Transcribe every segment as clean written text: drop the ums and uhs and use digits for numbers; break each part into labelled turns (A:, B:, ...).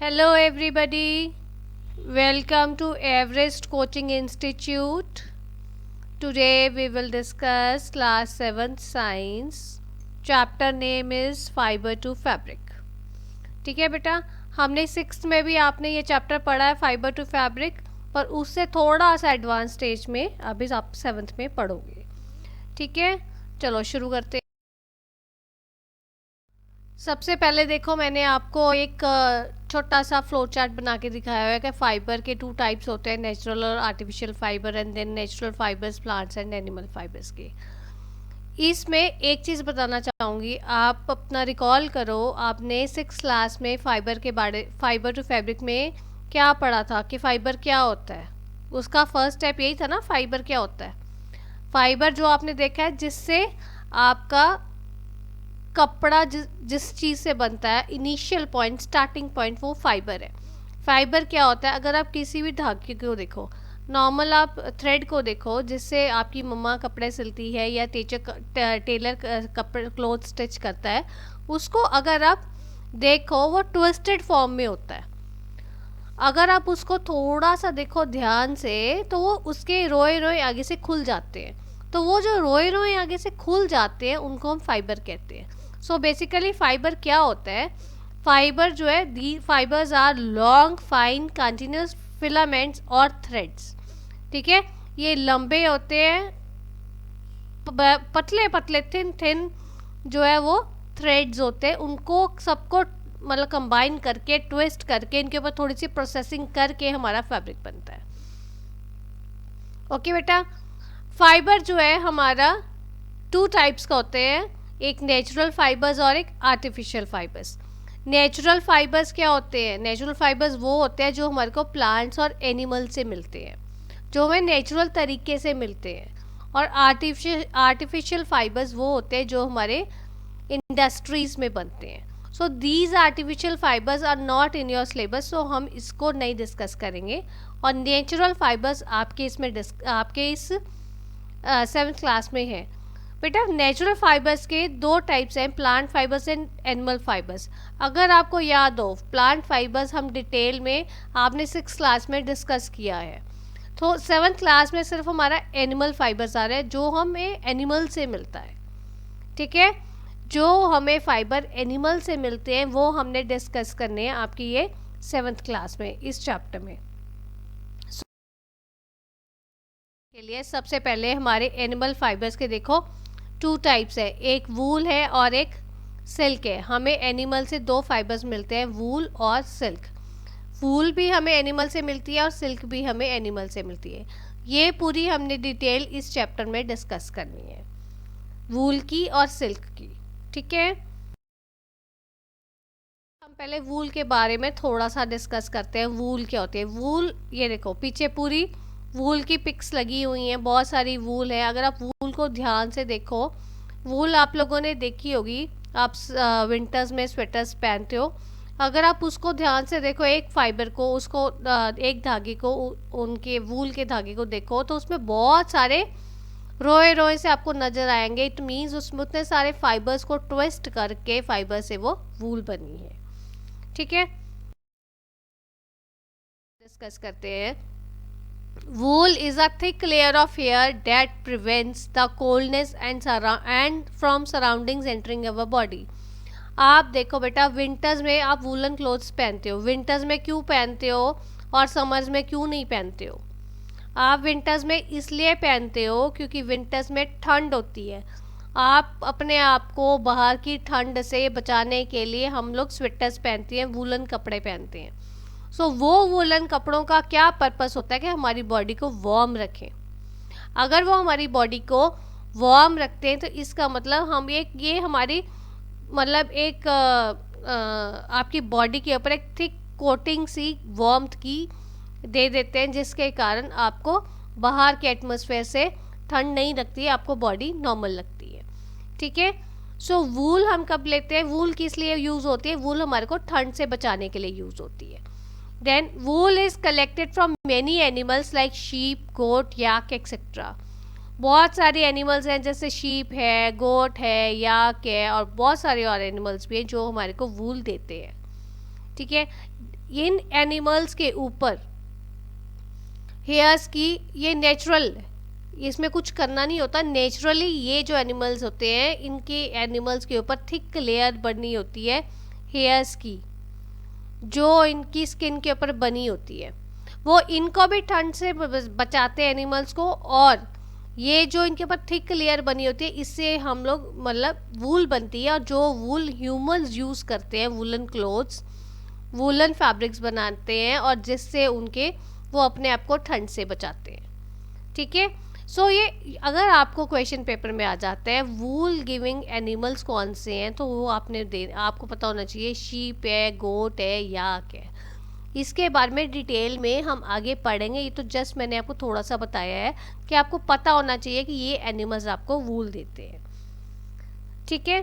A: Hello, everybody. Welcome to Everest Coaching Institute. Today we will discuss class 7th science. Chapter name is fiber to fabric. ठीक है बेटा, हमने 6th में भी आपने ये चैप्टर पढ़ा है फाइबर टू फैब्रिक, पर उससे थोड़ा सा एडवांस स्टेज में अभी आप 7th में पढ़ोगे. ठीक है, चलो शुरू करते. सबसे पहले देखो, मैंने आपको एक छोटा सा फ्लो चार्ट बना के दिखाया हुआ है कि फाइबर के 2 टाइप्स होते हैं, नेचुरल और artificial fibre, and then natural fibres plants and animal fibres के. इसमें एक चीज़ बताना चाहूँगी, आप अपना रिकॉल करो, आपने 6 क्लास में फाइबर टू फैब्रिक में क्या पढ़ा था कि फ़ाइबर क्या होता है. उसका फर्स्ट स्टेप यही था ना, फाइबर क्या होता है. फाइबर जो आपने देखा है जिससे आपका कपड़ा जिस चीज़ से बनता है, इनिशियल पॉइंट, स्टार्टिंग पॉइंट, वो फाइबर है. फाइबर क्या होता है, अगर आप किसी भी धागे को देखो, नॉर्मल आप थ्रेड को देखो जिससे आपकी मम्मा कपड़े सिलती है या टेलर कपड़े क्लोथ स्टिच करता है, उसको अगर आप देखो वो ट्विस्टेड फॉर्म में होता है. अगर आप उसको थोड़ा सा देखो ध्यान से तो वो उसके रोए रोए आगे से खुल जाते हैं. तो वो जो रोए रोए आगे से खुल जाते हैं उनको हम फाइबर कहते हैं. सो बेसिकली फाइबर क्या होता है, फाइबर जो है, the fibres are long fine continuous filaments और थ्रेड्स. ठीक है, ये लंबे होते हैं, पतले पतले थिन थिन जो है वो थ्रेड्स होते हैं. उनको सबको मतलब कंबाइन करके, ट्विस्ट करके, इनके ऊपर थोड़ी सी प्रोसेसिंग करके हमारा फैब्रिक बनता है. ओके बेटा, फाइबर जो है हमारा 2 टाइप्स का होते हैं, एक नेचुरल फाइबर्स और एक आर्टिफिशियल फाइबर्स. नेचुरल फाइबर्स क्या होते हैं, नेचुरल फाइबर्स वो होते हैं जो हमारे को प्लांट्स और एनिमल से मिलते हैं, जो हमें नेचुरल तरीके से मिलते हैं. और आर्टिफिशियल फाइबर्स वो होते हैं जो हमारे इंडस्ट्रीज़ में बनते हैं. So these artificial fibres are not in your syllabus, so हम इसको नहीं डिस्कस करेंगे. और नेचुरल फाइबर्स आपके आपके इस 7th क्लास में है. बेटा, नेचुरल फाइबर्स के 2 टाइप्स हैं, plant fibres and animal fibres. अगर आपको याद हो, प्लांट फाइबर्स हम डिटेल में आपने 6 क्लास में डिस्कस किया है. तो 7th क्लास में सिर्फ हमारा एनिमल फाइबर्स आ रहा है जो हमें एनिमल से मिलता है. ठीक है, जो हमें फाइबर एनिमल से मिलते हैं वो हमने डिस्कस करने हैं आपकी ये 7th क्लास में इस चैप्टर में. के लिए सबसे पहले हमारे एनिमल फाइबर्स के देखो 2 टाइप्स है, एक वूल है और एक सिल्क है. हमें एनिमल से 2 फाइबर्स मिलते हैं, वूल और सिल्क. वूल भी हमें एनिमल से मिलती है और सिल्क भी हमें एनिमल से मिलती है. ये पूरी हमने डिटेल इस चैप्टर में डिस्कस करनी है, वूल की और सिल्क की. ठीक है, हम पहले वूल के बारे में थोड़ा सा डिस्कस करते हैं. वूल क्या होती है, वूल ये देखो पीछे पूरी वूल की पिक्स लगी हुई हैं, बहुत सारी वूल है. अगर आप वूल को ध्यान से देखो, वूल आप लोगों ने देखी होगी, आप विंटर्स में स्वेटर्स पहनते हो. अगर आप उसको ध्यान से देखो, एक फाइबर को, उसको एक धागे को, उनके वूल के धागे को देखो तो उसमें बहुत सारे रोए रोए से आपको नज़र आएंगे. इट मीन्स उसमें उतने सारे फाइबर्स को ट्विस्ट करके फाइबर से वो वूल बनी है. ठीक है, डिस्कस करते हैं. Wool is a thick layer of hair that prevents the coldness and from surroundings entering our body. आप देखो बेटा, विंटर्स में आप वूलन क्लोथ्स पहनते हो. विंटर्स में क्यों पहनते हो और समर्स में क्यों नहीं पहनते हो? आप विंटर्स में इसलिए पहनते हो क्योंकि विंटर्स में ठंड होती है. आप अपने आप को बाहर की ठंड से बचाने के लिए हम लोग स्वेटर्स पहनते हैं, वूलन कपड़े पहनते हैं. सो वो वूलन कपड़ों का क्या पर्पस होता है कि हमारी बॉडी को वार्म रखें. अगर वो हमारी बॉडी को वार्म रखते हैं तो इसका मतलब हम ये हमारी मतलब एक आपकी बॉडी के ऊपर एक थिक कोटिंग सी वार्मथ की दे देते हैं, जिसके कारण आपको बाहर के एटमॉस्फेयर से ठंड नहीं लगती है, आपको बॉडी नॉर्मल लगती है. ठीक है, सो वूल हम कब लेते हैं, वूल किस लिए यूज़ होती है, वूल हमारे को ठंड से बचाने के लिए यूज़ होती है. Then wool is collected from many animals like sheep, goat, yak, etc. बहुत सारे एनिमल्स हैं जैसे शीप है, गोट है, याक है और बहुत सारे और एनिमल्स भी हैं जो हमारे को वूल देते हैं. ठीक है। इन एनिमल्स के ऊपर हेयर्स की ये नेचुरल, इसमें कुछ करना नहीं होता, नेचुरली ये जो एनिमल्स होते हैं इनके एनिमल्स के ऊपर थिक लेयर बनी होती है हेयर्स की, जो इनकी स्किन के ऊपर बनी होती है, वो इनको भी ठंड से बचाते हैं एनिमल्स को। और ये जो इनके ऊपर थिक लेयर बनी होती है इससे हम लोग मतलब वूल बनती है, और जो वूल ह्यूमंस यूज़ करते हैं, वूलन क्लोथ्स, वूलन फैब्रिक्स बनाते हैं, और जिससे उनके वो अपने आप को ठंड से बचाते हैं। ठीक है। सो ये अगर आपको क्वेश्चन पेपर में आ जाता है वूल गिविंग एनिमल्स कौन से हैं, तो वो आपको पता होना चाहिए शीप है, गोट है, याक है। इसके बारे में डिटेल में हम आगे पढ़ेंगे, ये तो जस्ट मैंने आपको थोड़ा सा बताया है कि आपको पता होना चाहिए कि ये एनिमल्स आपको वूल देते हैं। ठीक है।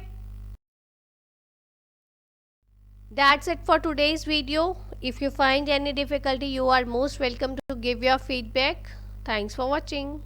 A: That's it for today's video. If you find any difficulty, you are most welcome to give your feedback. Thanks for watching.